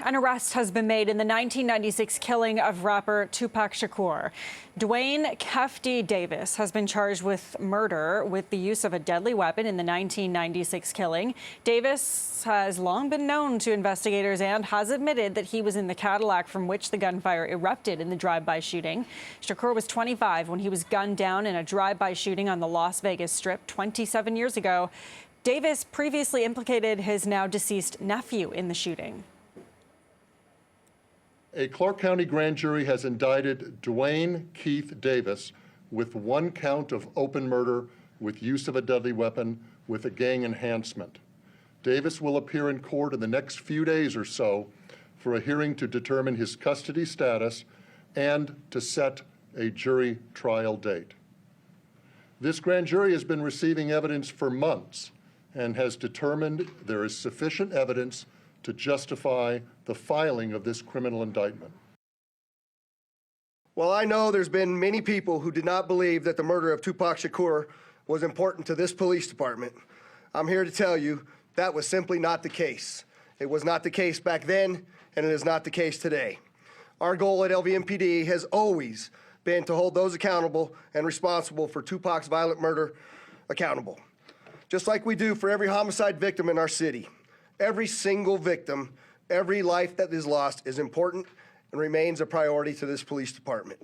An arrest has been made in the 1996 killing of rapper Tupac Shakur. Dwayne "Kefty" Davis has been charged with murder with the use of a deadly weapon in the 1996 killing. Davis has long been known to investigators and has admitted that he was in the Cadillac from which the gunfire erupted in the drive-by shooting. Shakur was 25 when he was gunned down in a drive-by shooting on the Las Vegas Strip 27 years ago. Davis previously implicated his now deceased nephew in the shooting. A Clark County grand jury has indicted Dwayne Keith Davis with 1 count of open murder with use of a deadly weapon with a gang enhancement. Davis will appear in court in the next few days or so for a hearing to determine his custody status and to set a jury trial date. This grand jury has been receiving evidence for months and has determined there is sufficient evidence to justify the filing of this criminal indictment. Well, I know there's been many people who did not believe that the murder of Tupac Shakur was important to this police department. I'm here to tell you that was simply not the case. It was not the case back then, and it is not the case today. Our goal at LVMPD has always been to hold those accountable and responsible for Tupac's violent murder accountable, just like we do for every homicide victim in our city. Every single victim, every life that is lost is important and remains a priority to this police department.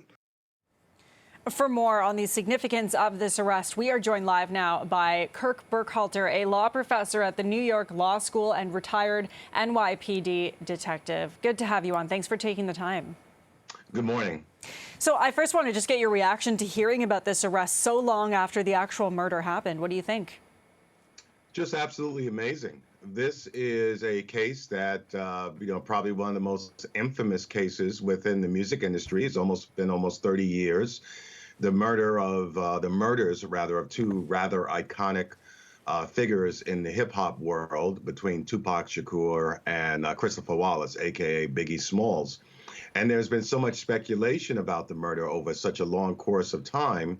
For more on the significance of this arrest, we are joined live now by Kirk Burkhalter, a law professor at the New York Law School and retired NYPD detective. Good to have you on. Thanks for taking the time. Good morning. So I first want to just get your reaction to hearing about this arrest so long after the actual murder happened. What do you think? Just absolutely amazing. This is a case that, probably one of the most infamous cases within the music industry. It's been almost 30 years. The murders of 2 rather iconic figures in the hip hop world between Tupac Shakur and Christopher Wallace, aka Biggie Smalls. And there's been so much speculation about the murder over such a long course of time.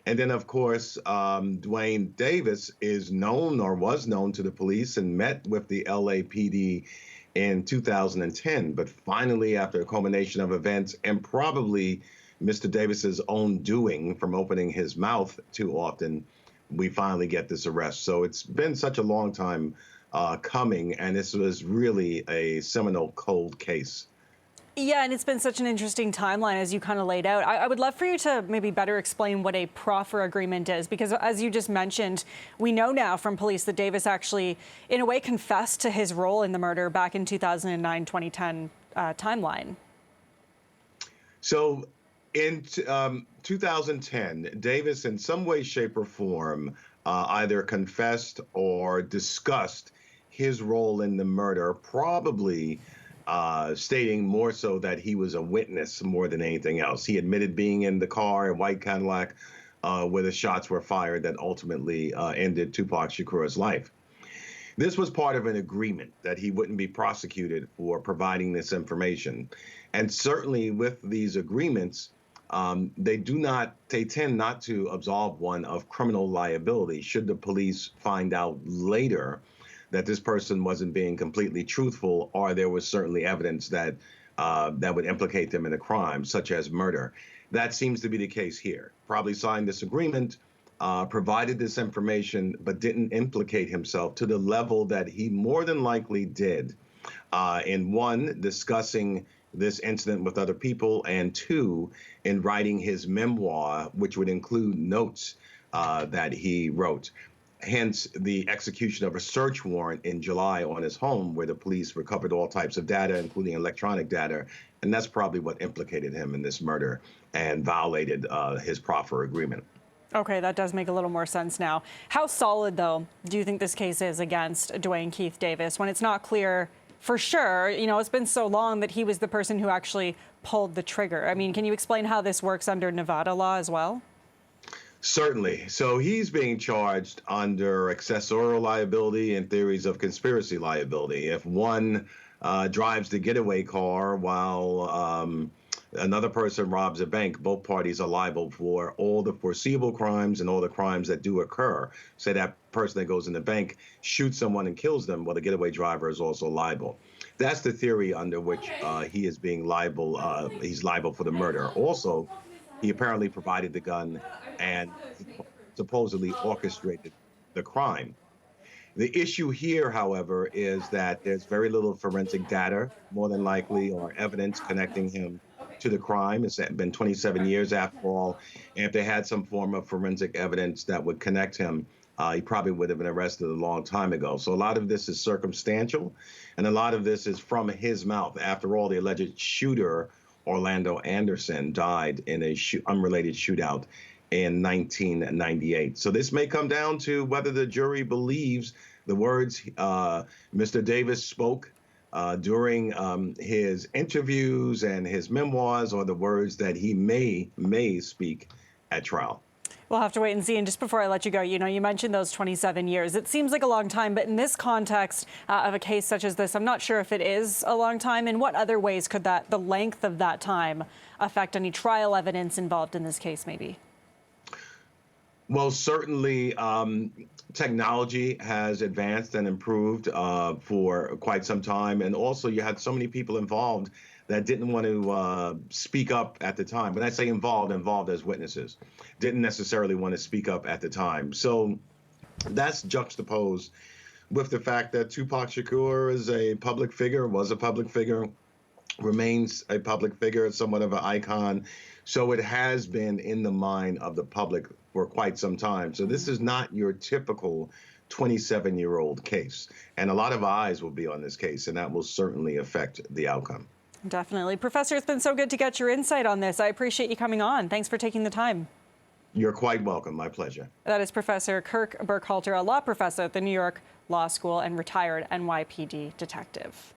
And then, of course, Dwayne Davis is known or was known to the police and met with the LAPD in 2010. But finally, after a culmination of events and probably Mr. Davis's own doing from opening his mouth too often, we finally get this arrest. So it's been such a long time coming, and this was really a seminal cold case. Yeah, and it's been such an interesting timeline as you kind of laid out. I would love for you to maybe better explain what a proffer agreement is, because as you just mentioned, we know now from police that Davis actually, in a way, confessed to his role in the murder back in 2009-2010 timeline. So in 2010, Davis, in some way, shape, or form, either confessed or discussed his role in the murder, probably stating more so that he was a witness more than anything else. He admitted being in the car, a white Cadillac, where the shots were fired that ultimately ended Tupac Shakur's life. This was part of an agreement that he wouldn't be prosecuted for providing this information. And certainly with these agreements, they tend not to absolve one of criminal liability should the police find out later that this person wasn't being completely truthful, or there was certainly evidence that that would implicate them in a crime, such as murder. That seems to be the case here. Probably signed this agreement, provided this information, but didn't implicate himself to the level that he more than likely did in 1, discussing this incident with other people, and 2, in writing his memoir, which would include notes that he wrote. Hence the execution of a search warrant in July on his home, where the police recovered all types of data, including electronic data. And that's probably what implicated him in this murder and violated his proffer agreement. Okay, that does make a little more sense now. How solid, though, do you think this case is against Dwayne Keith Davis when it's not clear for sure? You know, it's been so long that he was the person who actually pulled the trigger. I mean, can you explain how this works under Nevada law as well? Certainly. So he's being charged under accessorial liability and theories of conspiracy liability. If one drives the getaway car while another person robs a bank, both parties are liable for all the foreseeable crimes and all the crimes that do occur. Say that person that goes in the bank shoots someone and kills them, well, the getaway driver is also liable. That's the theory under which he is being liable. He's liable for the murder. Also, he apparently provided the gun and supposedly orchestrated the crime. The issue here, however, is that there's very little forensic data, more than likely, or evidence connecting him to the crime. It's been 27 years after all. And if they had some form of forensic evidence that would connect him, he probably would have been arrested a long time ago. So a lot of this is circumstantial, and a lot of this is from his mouth. After all, the alleged shooter, Orlando Anderson, died in a unrelated shootout in 1998. So this may come down to whether the jury believes the words Mr. Davis spoke during his interviews and his memoirs, or the words that he may speak at trial. We'll have to wait and see. And just before I let you go, you mentioned those 27 years. It seems like a long time, but in this context of a case such as this, I'm not sure if it is a long time. In what other ways could the length of that time affect any trial evidence involved in this case, maybe? Well, certainly technology has advanced and improved for quite some time. And also you had so many people involved that didn't want to speak up at the time. When I say involved as witnesses, didn't necessarily want to speak up at the time. So that's juxtaposed with the fact that Tupac Shakur is a public figure, was a public figure, remains a public figure, somewhat of an icon. So it has been in the mind of the public for quite some time. So this is not your typical 27-year-old case. And a lot of eyes will be on this case, and that will certainly affect the outcome. Definitely. Professor, it's been so good to get your insight on this. I appreciate you coming on. Thanks for taking the time. You're quite welcome. My pleasure. That is Professor Kirk Burkhalter, a law professor at the New York Law School and retired NYPD detective.